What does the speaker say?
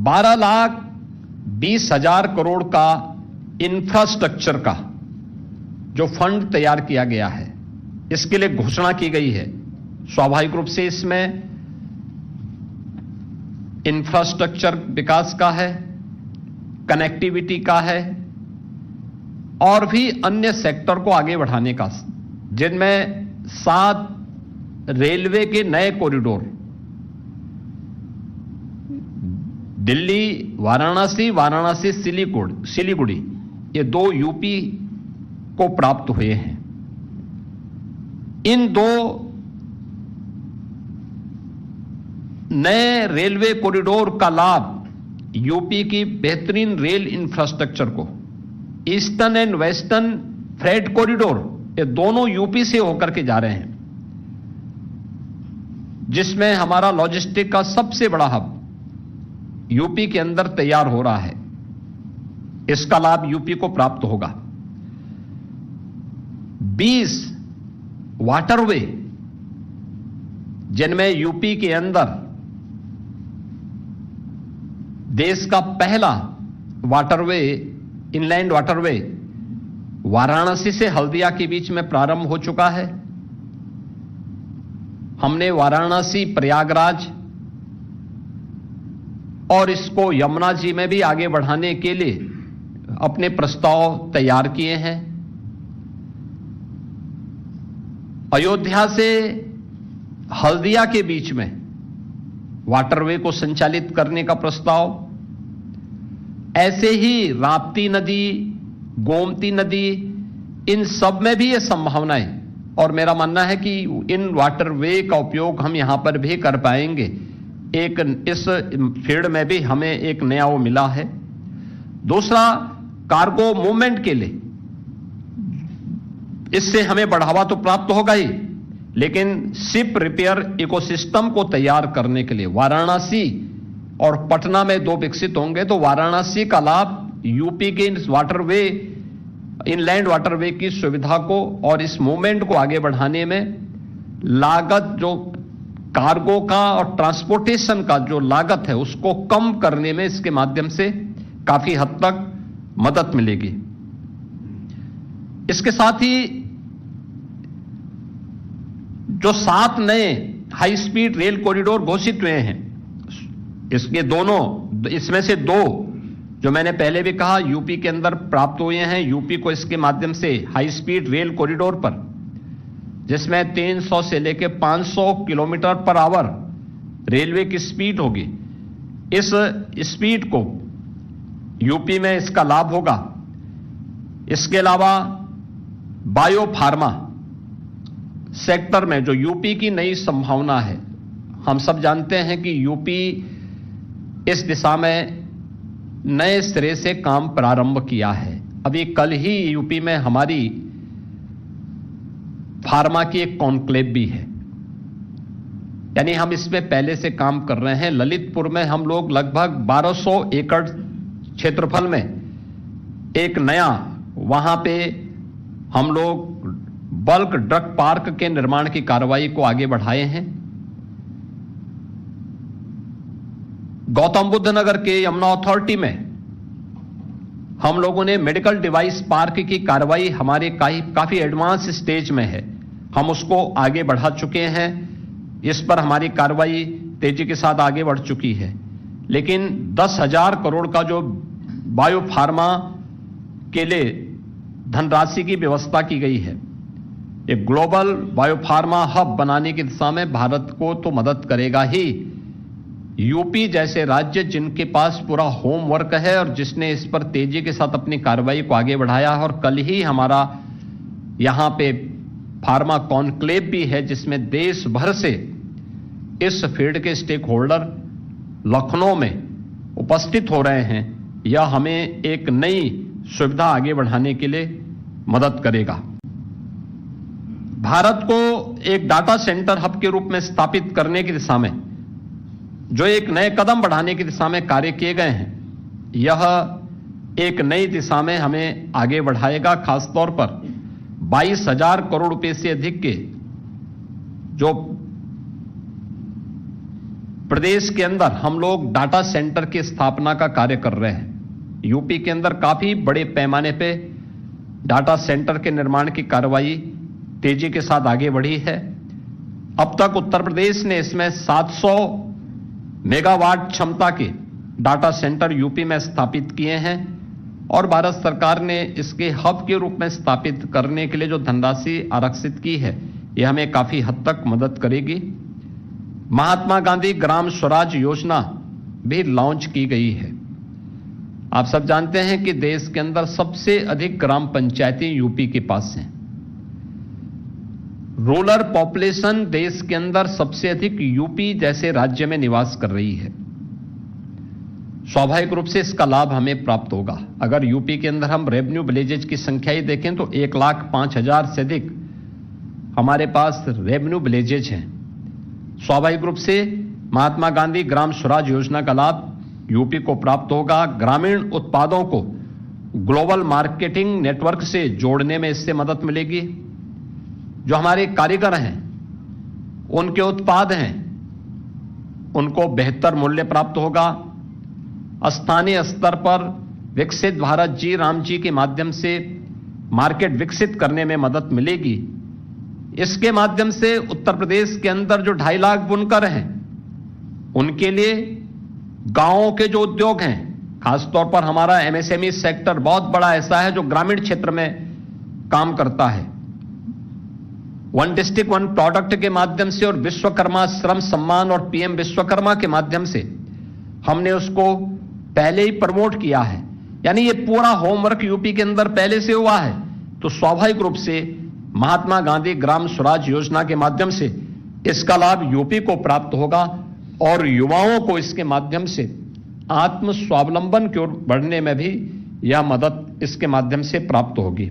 12,20,000 करोड़ का इंफ्रास्ट्रक्चर का जो फंड तैयार किया गया है, इसके लिए घोषणा की गई है। स्वाभाविक रूप से इसमें इंफ्रास्ट्रक्चर विकास का है, कनेक्टिविटी का है और भी अन्य सेक्टर को आगे बढ़ाने का, जिनमें 7 रेलवे के नए कॉरिडोर, दिल्ली वाराणसी, वाराणसी सिलीगुड़ी, ये 2 यूपी को प्राप्त हुए हैं। इन 2 नए रेलवे कॉरिडोर का लाभ यूपी की बेहतरीन रेल इंफ्रास्ट्रक्चर को, eastern and western freight corridor, ये दोनों यूपी से होकर के जा रहे हैं, जिसमें हमारा लॉजिस्टिक का सबसे बड़ा हब यूपी के अंदर तैयार हो रहा है। इसका लाभ यूपी को प्राप्त होगा। 20 वाटरवे, जिनमें यूपी के अंदर देश का पहला वाटरवे, इनलैंड वाटरवे वाराणसी से हल्दिया के बीच में प्रारंभ हो चुका है। हमने वाराणसी, प्रयागराज और इसको यमुना जी में भी आगे बढ़ाने के लिए अपने प्रस्ताव तैयार किए हैं। अयोध्या से हल्दिया के बीच में वाटरवे को संचालित करने का प्रस्ताव, ऐसे ही राप्ती नदी, गोमती नदी, इन सब में भी ये संभावनाएं, और मेरा मानना है कि इन वाटरवे का उपयोग हम यहां पर भी कर पाएंगे। एक इस फील्ड में भी हमें एक नया वो मिला है। दूसरा, कार्गो मूवमेंट के लिए इससे हमें बढ़ावा तो प्राप्त होगा ही, लेकिन शिप रिपेयर इकोसिस्टम को तैयार करने के लिए वाराणसी और पटना में 2 विकसित होंगे, तो वाराणसी का लाभ यूपी के इस वाटरवे, इनलैंड वाटरवे की सुविधा को और इस मूवमेंट को आगे बढ़ाने में लागत, जो कार्गो का और ट्रांसपोर्टेशन का जो लागत है, उसको कम करने में इसके माध्यम से काफी हद तक मदद मिलेगी। इसके साथ ही जो 7 नए हाई स्पीड रेल कॉरिडोर घोषित हुए हैं, इसके दोनों, इसमें से 2 जो मैंने पहले भी कहा यूपी के अंदर प्राप्त हुए हैं। यूपी को इसके माध्यम से हाई स्पीड रेल कॉरिडोर पर, जिसमें 300 से लेकर 500 किलोमीटर पर आवर रेलवे की स्पीड होगी, इस स्पीड को यूपी में इसका लाभ होगा। इसके अलावा बायो फार्मा सेक्टर में जो यूपी की नई संभावना है, हम सब जानते हैं कि यूपी इस दिशा में नए सिरे से काम प्रारंभ किया है। अभी कल ही यूपी में हमारी फार्मा की एक कॉन्क्लेव भी है, यानी हम इसमें पहले से काम कर रहे हैं। ललितपुर में हम लोग लगभग 1200 एकड़ क्षेत्रफल में एक नया, वहां पे हम लोग बल्क ड्रग पार्क के निर्माण की कार्रवाई को आगे बढ़ाए हैं। गौतम बुद्ध नगर के यमुना अथॉरिटी में हम लोगों ने मेडिकल डिवाइस पार्क की कार्रवाई हमारे काफी एडवांस स्टेज में है, हम उसको आगे बढ़ा चुके हैं। इस पर हमारी कार्रवाई तेजी के साथ आगे बढ़ चुकी है। लेकिन 10,000 करोड़ का जो बायो फार्मा के लिए धनराशि की व्यवस्था की गई है, एक ग्लोबल बायोफार्मा हब बनाने की दिशा में भारत को तो मदद करेगा ही। यूपी जैसे राज्य जिनके पास पूरा होमवर्क है और जिसने इस पर तेजी के साथ अपनी कार्रवाई को आगे बढ़ाया है, और कल ही हमारा यहां पे फार्मा कॉन्क्लेव भी है जिसमें देश भर से इस फील्ड के स्टेक होल्डर लखनऊ में उपस्थित हो रहे हैं। यह हमें एक नई सुविधा आगे बढ़ाने के लिए मदद करेगा। भारत को एक डाटा सेंटर हब के रूप में स्थापित करने की दिशा में जो एक नए कदम बढ़ाने की दिशा में कार्य किए गए हैं, यह एक नई दिशा में हमें आगे बढ़ाएगा। खासतौर पर 22,000 करोड़ रुपए से अधिक के जो प्रदेश के अंदर हम लोग डाटा सेंटर की स्थापना का कार्य कर रहे हैं। यूपी के अंदर काफी बड़े पैमाने पे डाटा सेंटर के निर्माण की कार्रवाई तेजी के साथ आगे बढ़ी है। अब तक उत्तर प्रदेश ने इसमें 700 मेगावाट क्षमता के डाटा सेंटर यूपी में स्थापित किए हैं और भारत सरकार ने इसके हब के रूप में स्थापित करने के लिए जो धनराशि आरक्षित की है, यह हमें काफी हद तक मदद करेगी। महात्मा गांधी ग्राम स्वराज योजना भी लॉन्च की गई है। आप सब जानते हैं कि देश के अंदर सबसे अधिक ग्राम पंचायतें यूपी के पास हैं। रूरल पॉपुलेशन देश के अंदर सबसे अधिक यूपी जैसे राज्य में निवास कर रही है। स्वाभाविक रूप से इसका लाभ हमें प्राप्त होगा। अगर यूपी के अंदर हम रेवेन्यू विलेजेज की संख्या ही देखें तो 1,05,000 से अधिक हमारे पास रेवेन्यू विलेजेज हैं। स्वाभाविक रूप से महात्मा गांधी ग्राम स्वराज योजना का लाभ यूपी को प्राप्त होगा। ग्रामीण उत्पादों को ग्लोबल मार्केटिंग नेटवर्क से जोड़ने में इससे मदद मिलेगी। जो हमारे कारीगर हैं, उनके उत्पाद हैं, उनको बेहतर मूल्य प्राप्त होगा। स्थानीय स्तर पर विकसित भारत जी राम जी के माध्यम से मार्केट विकसित करने में मदद मिलेगी। इसके माध्यम से उत्तर प्रदेश के अंदर जो 2.5 लाख बुनकर हैं, उनके लिए गांवों के जो उद्योग हैं, खासतौर पर हमारा एमएसएमई सेक्टर बहुत बड़ा ऐसा है जो ग्रामीण क्षेत्र में काम करता है। वन डिस्ट्रिक्ट वन प्रोडक्ट के माध्यम से और विश्वकर्मा श्रम सम्मान और पीएम विश्वकर्मा के माध्यम से हमने उसको पहले ही प्रमोट किया है। यानी ये पूरा होमवर्क यूपी के अंदर पहले से हुआ है। तो स्वाभाविक रूप से महात्मा गांधी ग्राम स्वराज योजना के माध्यम से इसका लाभ यूपी को प्राप्त होगा और युवाओं को इसके माध्यम से आत्म स्वावलंबन की ओर बढ़ने में भी यह मदद इसके माध्यम से प्राप्त होगी।